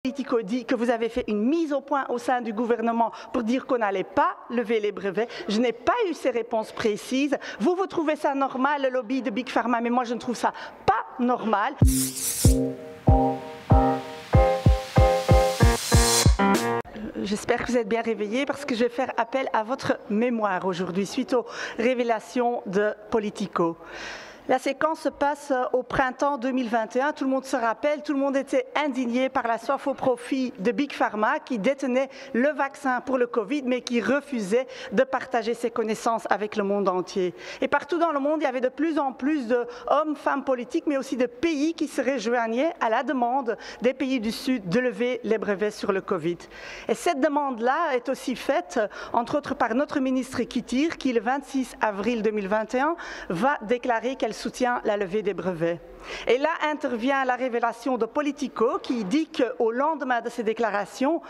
Politico dit que vous avez fait une mise au point au sein du gouvernement pour dire qu'on n'allait pas lever les brevets. Je n'ai pas eu ces réponses précises. Vous trouvez ça normal, le lobby de Big Pharma, mais moi je ne trouve ça pas normal. J'espère que vous êtes bien réveillés parce que je vais faire appel à votre mémoire aujourd'hui suite aux révélations de Politico. La séquence se passe au printemps 2021. Tout le monde se rappelle, tout le monde était indigné par la soif au profit de Big Pharma qui détenait le vaccin pour le Covid mais qui refusait de partager ses connaissances avec le monde entier. Et partout dans le monde, il y avait de plus en plus d'hommes, femmes politiques mais aussi de pays qui se rejoignaient à la demande des pays du Sud de lever les brevets sur le Covid. Et cette demande-là est aussi faite, entre autres, par notre ministre Kittir qui, le 26 avril 2021, va déclarer qu'elle soutient la levée des brevets. Et là intervient la révélation de Politico qui dit qu'au lendemain de ces déclarations,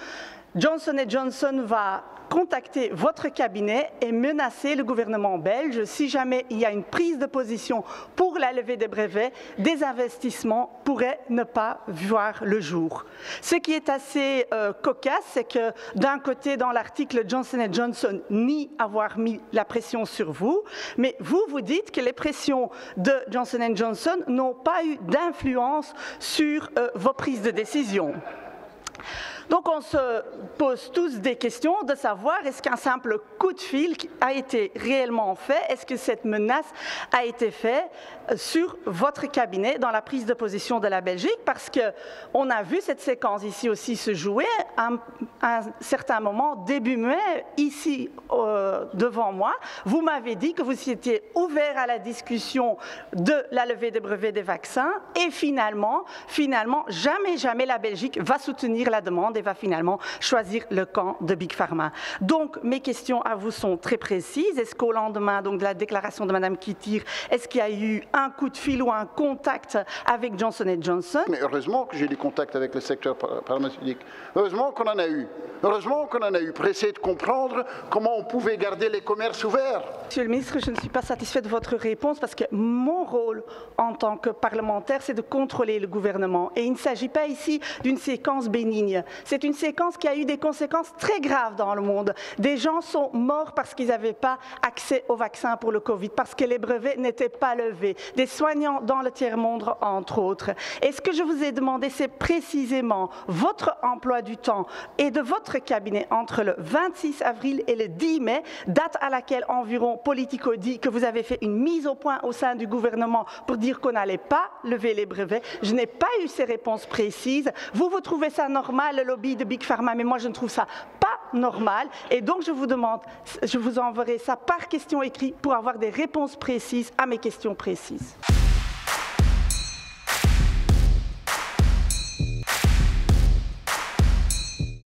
Johnson & Johnson va contacter votre cabinet et menacer le gouvernement belge si jamais il y a une prise de position pour la levée des brevets, des investissements pourraient ne pas voir le jour. Ce qui est assez cocasse, c'est que d'un côté dans l'article Johnson & Johnson nie avoir mis la pression sur vous, mais vous dites que les pressions de Johnson & Johnson n'ont pas eu d'influence sur vos prises de décision. Donc on se pose tous des questions de savoir est-ce qu'un simple coup de fil a été réellement fait, est-ce que cette menace a été faite sur votre cabinet dans la prise de position de la Belgique, parce qu'on a vu cette séquence ici aussi se jouer à un certain moment, début mai, ici devant moi. Vous m'avez dit que vous étiez ouvert à la discussion de la levée des brevets des vaccins et finalement, jamais la Belgique va soutenir la demande et va finalement choisir le camp de Big Pharma. Donc, mes questions à vous sont très précises. Est-ce qu'au lendemain donc, de la déclaration de Mme Kittir, est-ce qu'il y a eu un coup de fil ou un contact avec Johnson & Johnson? Mais heureusement que j'ai des contacts avec le secteur pharmaceutique. Heureusement qu'on en a eu. Heureusement qu'on en a eu. Pressé de comprendre comment on pouvait garder les commerces ouverts. Monsieur le ministre, je ne suis pas satisfaite de votre réponse parce que mon rôle en tant que parlementaire, c'est de contrôler le gouvernement. Et il ne s'agit pas ici d'une séquence bénigne. C'est une séquence qui a eu des conséquences très graves dans le monde. Des gens sont morts parce qu'ils n'avaient pas accès au vaccin pour le Covid, parce que les brevets n'étaient pas levés. Des soignants dans le tiers-monde, entre autres. Et ce que je vous ai demandé, c'est précisément votre emploi du temps et de votre cabinet entre le 26 avril et le 10 mai, date à laquelle environ Politico dit que vous avez fait une mise au point au sein du gouvernement pour dire qu'on n'allait pas lever les brevets. Je n'ai pas eu ces réponses précises. Vous trouvez ça normal, le lobby de Big Pharma, mais moi je ne trouve ça pas normal. Et donc je vous demande, je vous enverrai ça par question écrite pour avoir des réponses précises à mes questions précises.